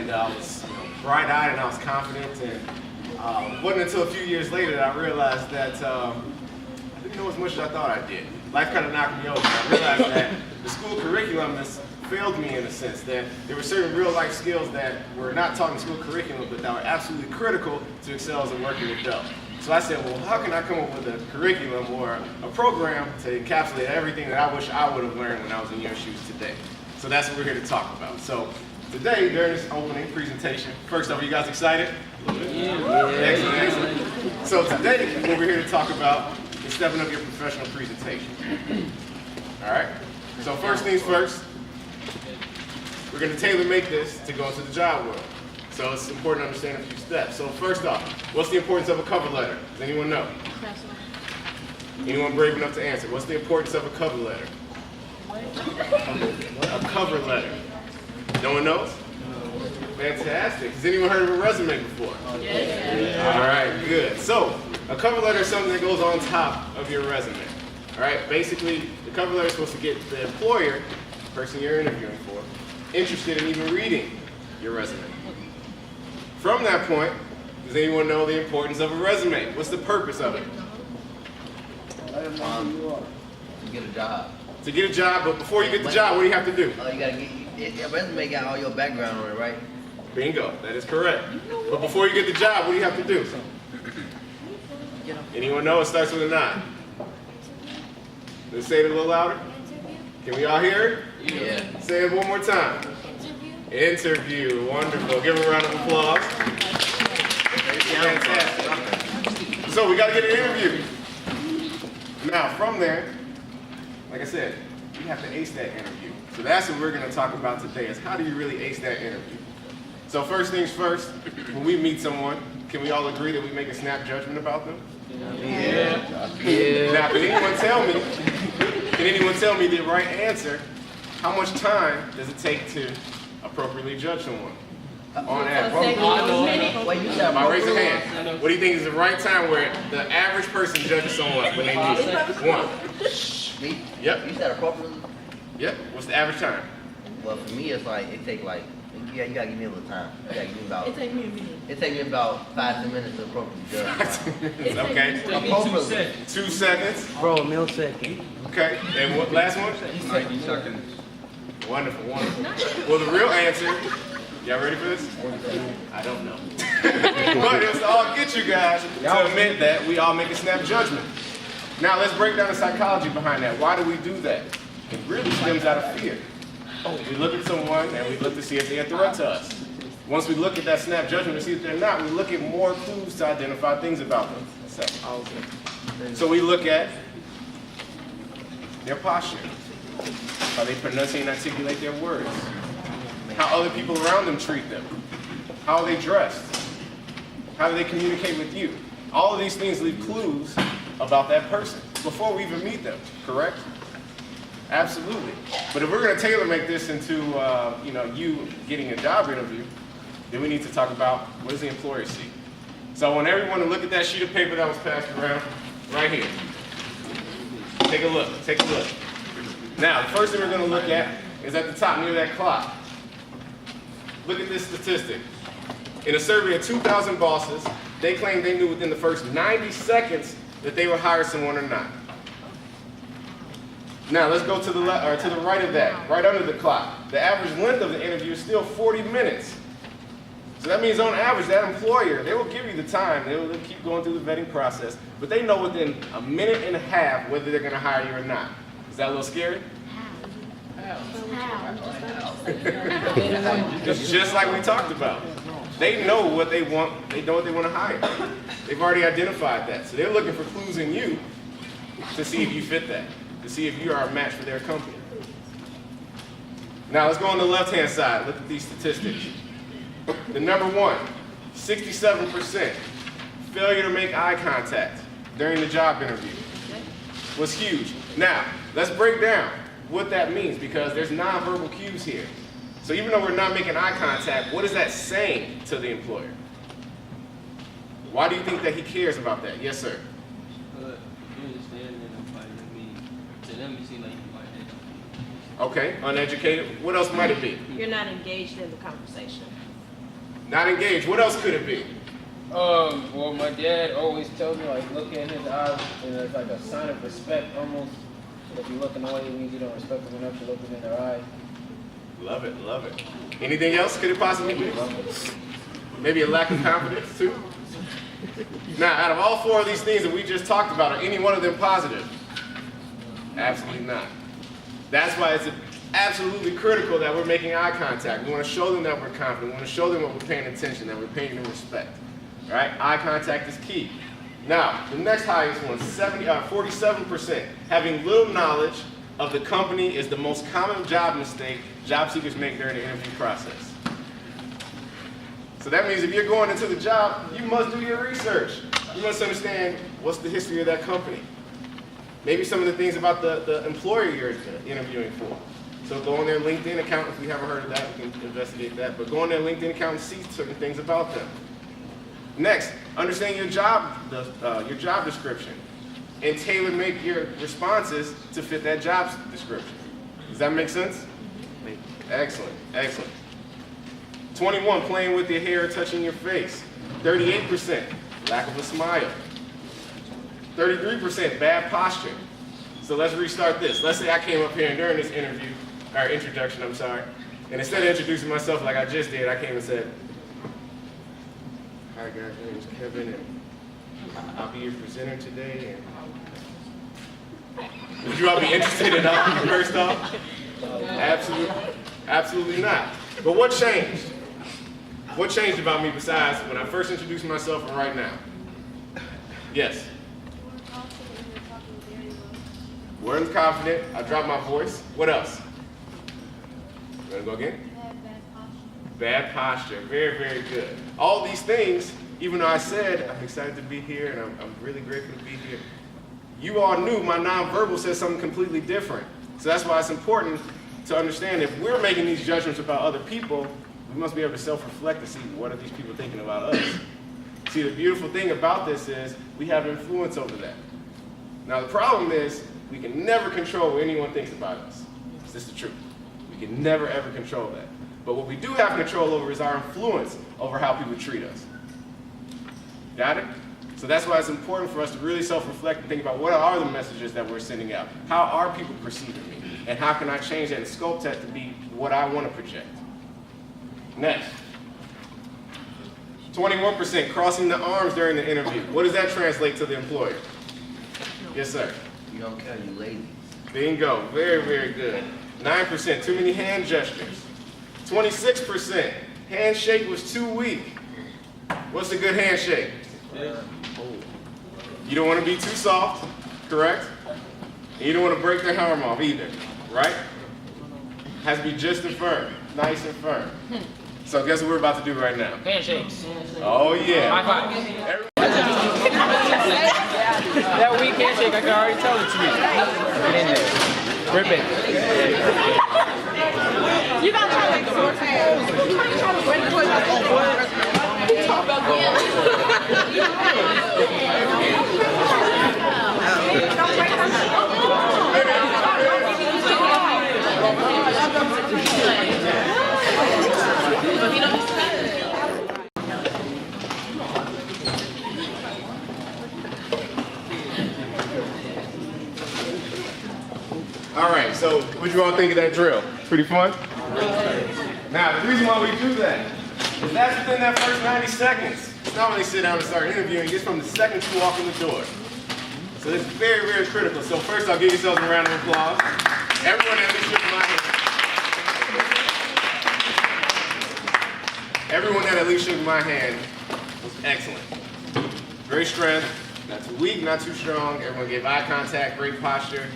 and I was bright-eyed and I was confident. And it wasn't until a few years later that I realized that I didn't know as much as I thought I did. Life kind of knocked me over. I realized that the school curriculum has failed me in a sense, that there were certain real-life skills that were not taught in school curriculum, but that were absolutely critical to excel as a working adult. So I said, well, how can I come up with a curriculum or a program to encapsulate everything that I wish I would have learned when I was in your shoes today? So that's what we're here to talk about. So today, during this opening presentation, first off, are you guys excited? Yeah. Excellent, excellent. So today, what we're here to talk about is stepping up your professional presentation. All right? So first things first, we're going to tailor-make this to go into the job world. So it's important to understand a few steps. So first off, what's the importance of a cover letter? Does anyone know? Anyone brave enough to answer? What's the importance of a cover letter? A cover letter. No one knows? Fantastic. Has anyone heard of a resume before? Yes. All right, good. So a cover letter is something that goes on top of your resume. All right, basically the cover letter is supposed to get the employer, the person you're interviewing for, interested in even reading your resume. From that point, does anyone know the importance of a resume? What's the purpose of it? To get a job. To get a job, but before you get the job, what do you have to do? You gotta get your resume got all your background on it, right? Bingo, that is correct. But before you get the job, what do you have to do? Anyone know? It starts with a 9. Let's say it a little louder. Can we all hear it? Yeah. Say it one more time. Interview. Wonderful. Give a round of applause. Fantastic. So we got to get an interview. Now, from there, like I said, you have to ace that interview. So that's what we're going to talk about today, is how do you really ace that interview? So first things first, when we meet someone, can we all agree that we make a snap judgment about them? Yeah. Now, can anyone tell me the right answer? How much time does it take to appropriately judge someone? On average. By raise of hand. What do you think is the right time where the average person judges someone when they meet? 1. Me? Yep. You said appropriately? Yep. What's the average time? Well, for me, it's like, you gotta give me a little time. You gotta give me about, it take me about 5 to 10 minutes to appropriately judge. Okay. Appropriately. 2 seconds. Bro, a millisecond. Okay. And what last one? 90 seconds. Wonderful, wonderful. Well, the real answer, y'all ready for this? I don't know. But it's to all get you guys to admit that we all make a snap judgment. Now let's break down the psychology behind that. Why do we do that? It really stems out of fear. We look at someone and we look to see if they're a threat to us. Once we look at that snap judgment to see if they're not, we look at more clues to identify things about them. So we look at their posture, how they pronunciate and articulate their words, how other people around them treat them, how are they dressed, how do they communicate with you. All of these things leave clues about that person before we even meet them, correct? Absolutely. But if we're going to tailor-make this into you getting a job interview, then we need to talk about what does the employer see. So I want everyone to look at that sheet of paper that was passed around right here. Take a look, take a look. Now, the first thing we're going to look at is at the top near that clock. Look at this statistic. In a survey of 2,000 bosses, they claimed they knew within the first 90 seconds that they would hire someone or not. Now, let's go to the right of that, right under the clock. The average length of the interview is still 40 minutes. So that means on average, that employer, they will give you the time, they will keep going through the vetting process, but they know within a minute and a half whether they're going to hire you or not. Is that a little scary? Just like we talked about. They know what they want, they know what they want to hire. They've already identified that. So they're looking for clues in you to see if you fit that, to see if you are a match for their company. Now let's go on the left-hand side. Look at these statistics. The number 1, 67%, failure to make eye contact during the job interview was huge. Now, let's break down what that means, because there's nonverbal cues here. So even though we're not making eye contact, what is that saying to the employer? Why do you think that he cares about that? Yes, sir. You understand that I'm fighting me. To them, you seem like you're fighting. Okay, uneducated. What else might it be? You're not engaged in the conversation. Not engaged. What else could it be? Well, my dad always tells me, like, look in his eyes, and it's like a sign of respect, almost. If you're looking away, it means you don't respect them enough to look them in their eyes. Love it, love it. Anything else could it possibly be? Maybe a lack of confidence, too? Now, out of all 4 of these things that we just talked about, are any one of them positive? Absolutely not. That's why it's absolutely critical that we're making eye contact. We want to show them that we're confident. We want to show them that we're paying attention, that we're paying them respect. All right? Eye contact is key. Now, the next highest one, 47%. Having little knowledge of the company is the most common job mistake job seekers make during the interview process. So that means if you're going into the job, you must do your research. You must understand what's the history of that company. Maybe some of the things about the employer you're interviewing for. So go on their LinkedIn account. If we haven't heard of that, we can investigate that. But go on their LinkedIn account and see certain things about them. Next, understand your job description and tailor make your responses to fit that job description. Does that make sense? Excellent, excellent. 21, playing with your hair or touching your face. 38%, lack of a smile. 33%, bad posture. So let's restart this. Let's say I came up here and during this introduction, and instead of introducing myself like I just did, I came and said, "Hi guys, my name is Kevin, and I'll be your presenter today." And would you all be interested in that first off? Absolutely not. But what changed? What changed about me besides when I first introduced myself and right now? Yes. Weren't confident. I dropped my voice. What else? You want to go again? Bad posture. Very, very good. All these things, even though I said I'm excited to be here and I'm really grateful to be here, you all knew my nonverbal said something completely different. So that's why it's important to understand if we're making these judgments about other people, we must be able to self-reflect to see what are these people thinking about us. See, the beautiful thing about this is we have influence over that. Now the problem is we can never control what anyone thinks about us. It's just the truth. We can never ever control that. But what we do have control over is our influence over how people treat us. Got it? So that's why it's important for us to really self-reflect and think about what are the messages that we're sending out? How are people perceiving me? And how can I change that and sculpt that to be what I want to project? Next. 21% crossing the arms during the interview. What does that translate to the employer? Yes, sir. You don't care, you lazy. Bingo. Very, very good. 9%, too many hand gestures. 26%, handshake was too weak. What's a good handshake? You don't want to be too soft, correct? And you don't want to break their arm off either, right? Has to be just and firm, nice and firm. So guess what we're about to do right now? Handshakes. Oh yeah. High five. That weak handshake, I can already tell it's weak. Get in there. Rip it. You gotta try like four times. You might try to break the voice like you talk about All right, so what you all think of that drill? Pretty fun? Now, the reason why we do that is that's within that first 90 seconds. It's not when they sit down and start interviewing, it's from the second you walk in the door. So this is very, very critical. So first, I'll give yourselves a round of applause. Everyone at least shook my hand. Everyone that at least shook my hand was excellent. Great strength, not too weak, not too strong. Everyone gave eye contact, great posture.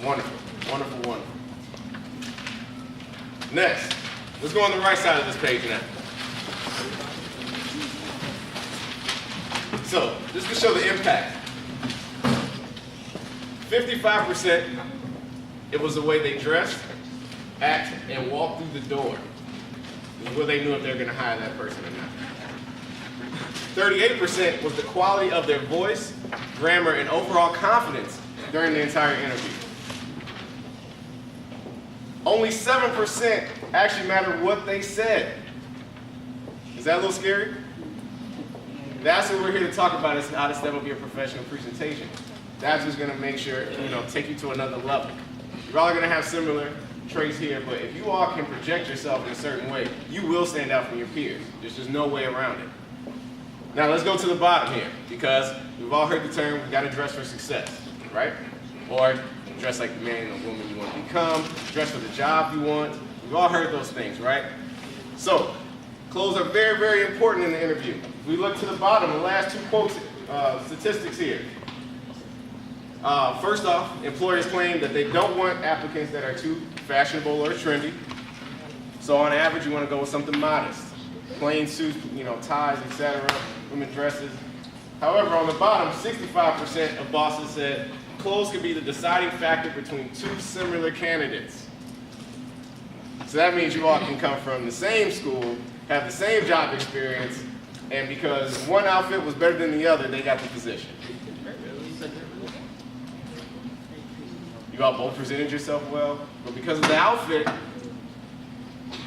Wonderful, wonderful, wonderful. Next, let's go on the right side of this page now. So, just to show the impact. 55%, it was the way they dressed, act, and walked through the door. Where they knew if they were going to hire that person or not. 38% was the quality of their voice, grammar, and overall confidence during the entire interview. Only 7% actually mattered what they said. Is that a little scary? That's what we're here to talk about, is how to step up your professional presentation. That's what's gonna make sure, take you to another level. You're all gonna have similar traits here, but if you all can project yourself in a certain way, you will stand out from your peers. There's just no way around it. Now let's go to the bottom here, because we've all heard the term, we gotta dress for success, right? Or dress like the man or woman you want to become, dress for the job you want. We've all heard those things, right? So, clothes are very, very important in the interview. If we look to the bottom, the last two quotes, statistics here. First off, employers claim that they don't want applicants that are too fashionable or trendy. So on average, you want to go with something modest. Plain suits, ties, etc., women dresses. However, on the bottom, 65% of bosses said clothes can be the deciding factor between two similar candidates. So that means you all can come from the same school, have the same job experience, and because one outfit was better than the other, they got the position. You all both presented yourself well, but because of the outfit,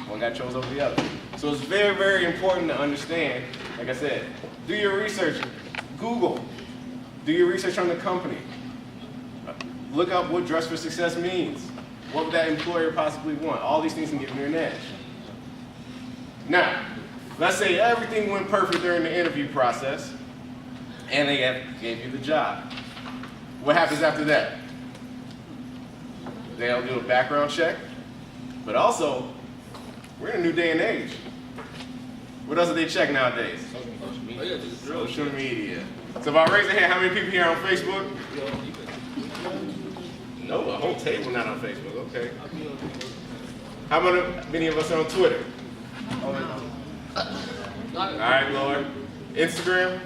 one got chose over the other. So it's very, very important to understand, like I said, do your research. Google. Do your research on the company. Look up what dress for success means. What would that employer possibly want? All these things can give you an edge. Now, let's say everything went perfect during the interview process, and they gave you the job. What happens after that? They'll do a background check, but also, we're in a new day and age. What else do they check nowadays? Social media. So if I raise a hand, how many people here are on Facebook? No, a whole table not on Facebook, okay. How many of us are on Twitter? All right, lower. Instagram?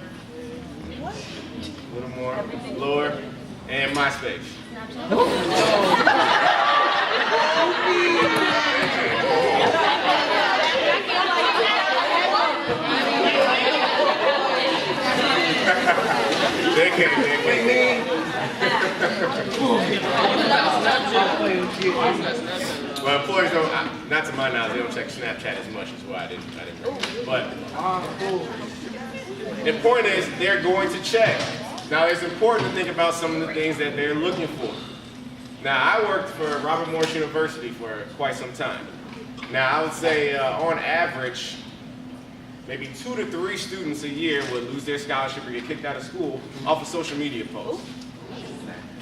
A little more, lower. And MySpace. They can't. Well, employees don't, not to my knowledge, they don't check Snapchat as much as why I didn't bring it. But the point is, they're going to check. Now, it's important to think about some of the things that they're looking for. Now, I worked for Robert Morris University for quite some time. Now, I would say on average, maybe 2 to 3 students a year would lose their scholarship or get kicked out of school off of social media posts.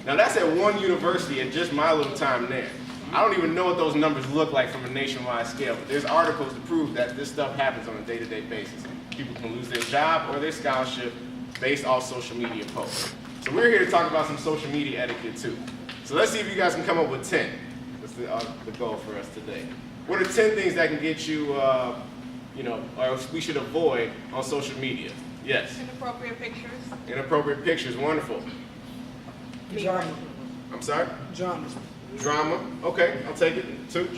Now, that's at one university at just my little time there. I don't even know what those numbers look like from a nationwide scale, but there's articles to prove that this stuff happens on a day-to-day basis. People can lose their job or their scholarship based off social media posts. So we're here to talk about some social media etiquette too. So let's see if you guys can come up with 10. That's the goal for us today. What are 10 things that can get you, or we should avoid on social media? Yes? Inappropriate pictures. Inappropriate pictures, wonderful. Drama. I'm sorry? Drama. Drama, okay, I'll take it. 2.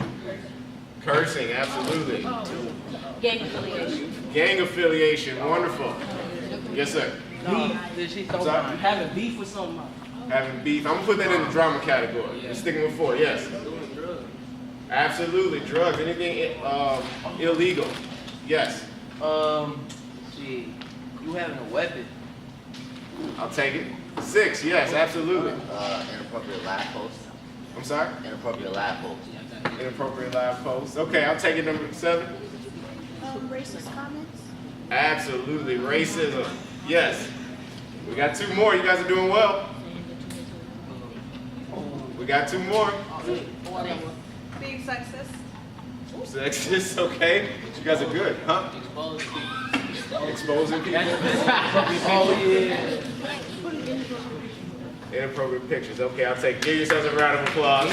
Cursing, absolutely. Gang affiliation. Gang affiliation, wonderful. Yes, sir. Sorry? Having beef with somebody. Having beef, I'm gonna put that in the drama category. You're sticking with 4, yes. Absolutely, drugs, anything illegal. Yes. You having a weapon. I'll take it. 6, yes, absolutely. Inappropriate live posts. I'm sorry? Inappropriate live posts. Inappropriate live posts. Okay, I'll take it. Number 7. Racist comments. Absolutely, racism. Yes. We got 2 more. You guys are doing well. We got 2 more. Being sexist. Sexist, okay. You guys are good, huh? Exposing people. Oh, yeah. Inappropriate pictures. Okay, I'll take. Give yourselves a round of applause.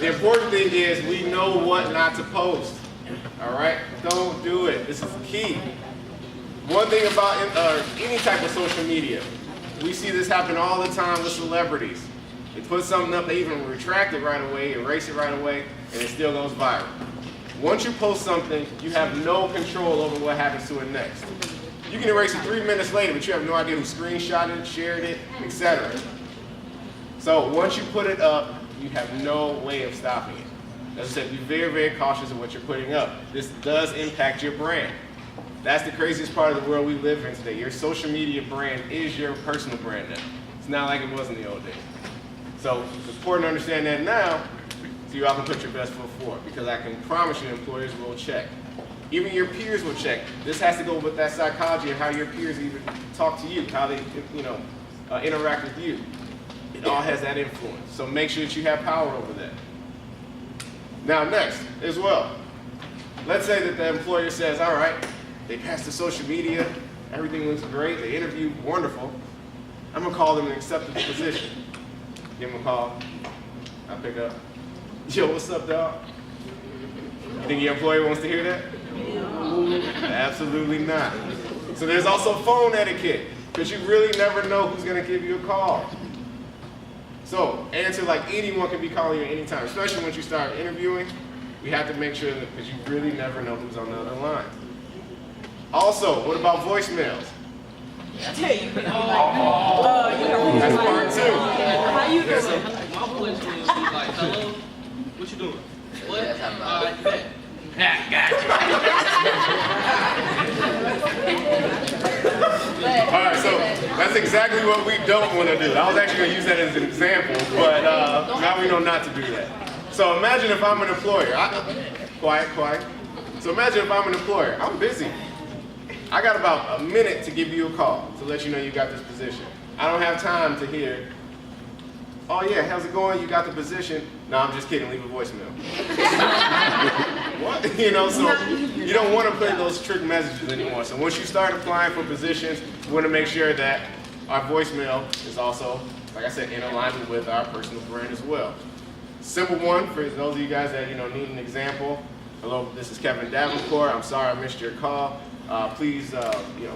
The important thing is we know what not to post. All right? Don't do it. This is key. One thing about any type of social media, we see this happen all the time with celebrities. They put something up, they even retract it right away, erase it right away, and it still goes viral. Once you post something, you have no control over what happens to it next. You can erase it 3 minutes later, but you have no idea who screenshotted it, shared it, etc. So once you put it up, you have no way of stopping it. As I said, be very, very cautious of what you're putting up. This does impact your brand. That's the craziest part of the world we live in today. Your social media brand is your personal brand now. It's not like it was in the old days. So it's important to understand that now so you all can put your best foot forward, because I can promise you employers will check. Even your peers will check. This has to go with that psychology of how your peers even talk to you, how they interact with you. It all has that influence. So make sure that you have power over that. Now next, as well, let's say that the employer says, all right, they passed the social media, everything looks great, they interviewed, wonderful. I'm gonna call them and accept the position. Give them a call, I pick up. Yo, what's up, dog? You think your employer wants to hear that? Absolutely not. So there's also phone etiquette, because you really never know who's gonna give you a call. So answer like anyone can be calling you at any time, especially once you start interviewing. We have to make sure that, because you really never know who's on the other line. Also, what about voicemails? I tell you, That's part two. how you doing? My voice will be like, hello, what you doing? What? That's how You bet. All right, so that's exactly what we don't want to do. I was actually going to use that as an example, but now we know not to do that. So imagine if I'm an employer. Quiet. So imagine if I'm an employer. I'm busy. I got about a minute to give you a call to let you know you got this position. I don't have time to hear, oh yeah, how's it going? You got the position. No, I'm just kidding, leave a voicemail. What? You know, so you don't want to play those trick messages anymore. So once you start applying for positions, we want to make sure that our voicemail is also, like I said, in alignment with our personal brand as well. Simple one for those of you guys that need an example. Hello, this is Kevin Davenport. I'm sorry I missed your call. Please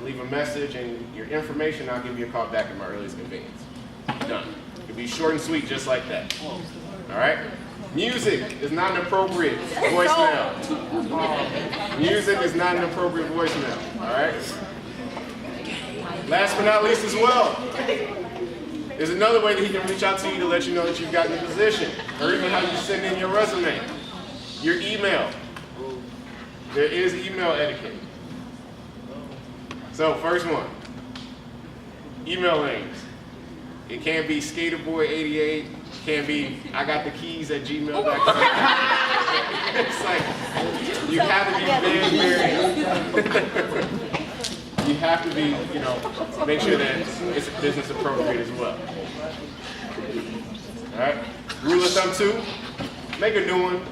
leave a message and your information. I'll give you a call back at my earliest convenience. Done. It can be short and sweet just like that. All right? Music is not an appropriate voicemail. Music is not an appropriate voicemail. All right? Last but not least as well, there's another way that he can reach out to you to let you know that you've gotten the position, or even how you send in your resume. Your email. There is email etiquette. So first one, email names. It can't be skaterboy88. Can't be I got the keys at gmail.com. It's like you have to be very. You have to be, make sure that it's business appropriate as well. All right. Rule of thumb 2, make a new one.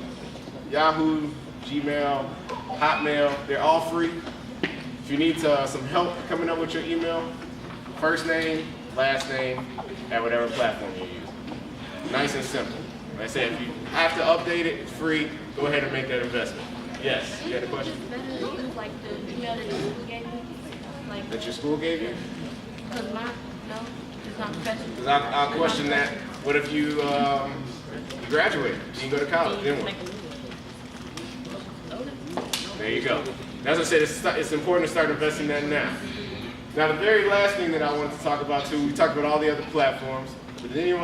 Yahoo, Gmail, Hotmail, they're all free. If you need some help coming up with your email, first name, last name, at whatever platform you use. Nice and simple. Like I said, if you have to update it, it's free. Go ahead and make that investment. Yes, you had a question? Like the email that your school gave me? Like, That your school gave you? because no, it's not professional. Because I'll question that. What if you graduated? You can go to college, then what? There you go. As I said, it's important to start investing that now. Now, the very last thing that I wanted to talk about too, we talked about all the other platforms, but did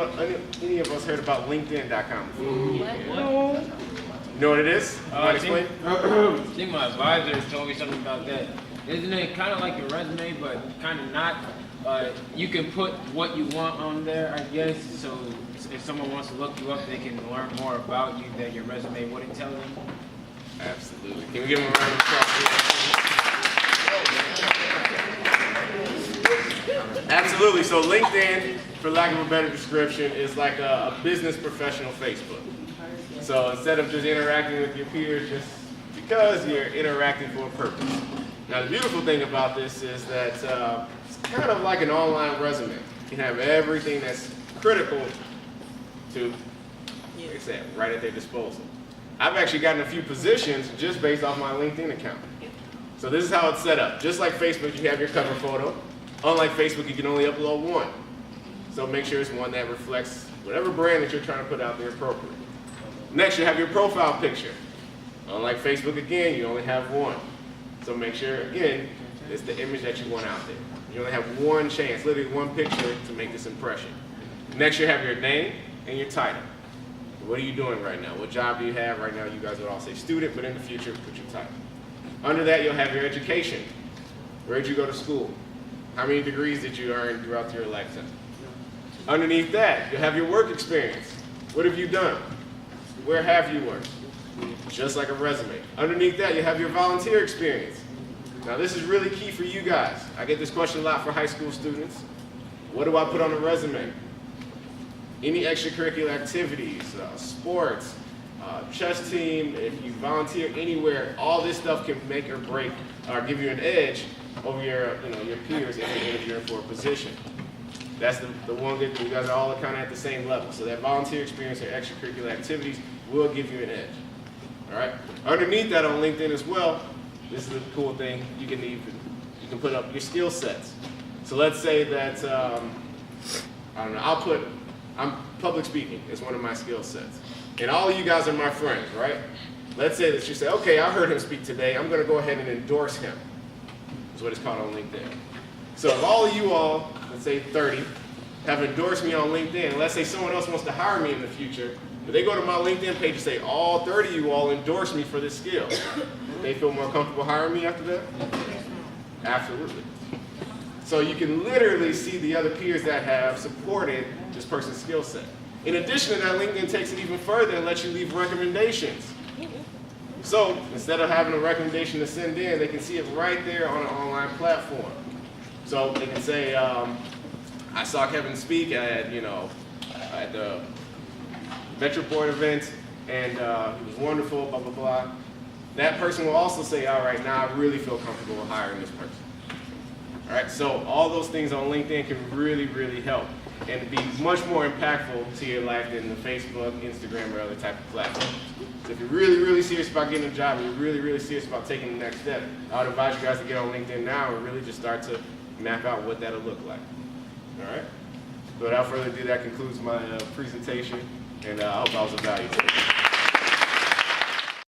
any of us heard about LinkedIn.com before? You know what it is? You want to explain? I think my advisor told me something about that. Isn't it kind of like your resume, but kind of not? You can put what you want on there, I guess, so if someone wants to look you up, they can learn more about you that your resume wouldn't tell them. Absolutely. Can we give them a round of applause? Absolutely. So LinkedIn, for lack of a better description, is like a business professional Facebook. So instead of just interacting with your peers just because you're interacting for a purpose. Now the beautiful thing about this is that it's kind of like an online resume. You can have everything that's critical to, like I said, right at their disposal. I've actually gotten a few positions just based off my LinkedIn account. So this is how it's set up. Just like Facebook, you have your cover photo. Unlike Facebook, you can only upload one. So make sure it's one that reflects whatever brand that you're trying to put out there appropriately. Next, you have your profile picture. Unlike Facebook, again, you only have one. So make sure, again, it's the image that you want out there. You only have one chance, literally one picture to make this impression. Next, you have your name and your title. What are you doing right now? What job do you have right now? You guys would all say student, but in the future, put your title. Under that, you'll have your education. Where did you go to school? How many degrees did you earn throughout your lifetime? Underneath that, you'll have your work experience. What have you done? Where have you worked? Just like a resume. Underneath that, you have your volunteer experience. Now, this is really key for you guys. I get this question a lot for high school students. What do I put on a resume? Any extracurricular activities, sports, chess team, if you volunteer anywhere, all this stuff can make or break or give you an edge over your peers if you're interviewing for a position. That's the one good thing. You guys are all kind of at the same level. So that volunteer experience or extracurricular activities will give you an edge. All right. Underneath that on LinkedIn as well, this is a cool thing. You can put up your skill sets. So let's say that I don't know. I'm public speaking is one of my skill sets, and all of you guys are my friends, right? Let's say that you say, okay, I heard him speak today. I'm going to go ahead and endorse him. That's what it's called on LinkedIn. So if all of you all, let's say 30, have endorsed me on LinkedIn, and let's say someone else wants to hire me in the future, but they go to my LinkedIn page and say, all 30 of you all endorse me for this skill. They feel more comfortable hiring me after that? Absolutely. So you can literally see the other peers that have supported this person's skill set. In addition to that, LinkedIn takes it even further and lets you leave recommendations. So instead of having a recommendation to send in, they can see it right there on an online platform. So they can say, I saw Kevin speak at the MetroBoard event, and it was wonderful, blah, blah, blah. That person will also say, all right, now I really feel comfortable with hiring this person. All right, so all those things on LinkedIn can really, really help and be much more impactful to your life than the Facebook, Instagram, or other type of platforms. So if you're really, really serious about getting a job, and you're really, really serious about taking the next step, I would advise you guys to get on LinkedIn now and really just start to map out what that'll look like. All right? So without further ado, that concludes my presentation, and I hope I was of value to you.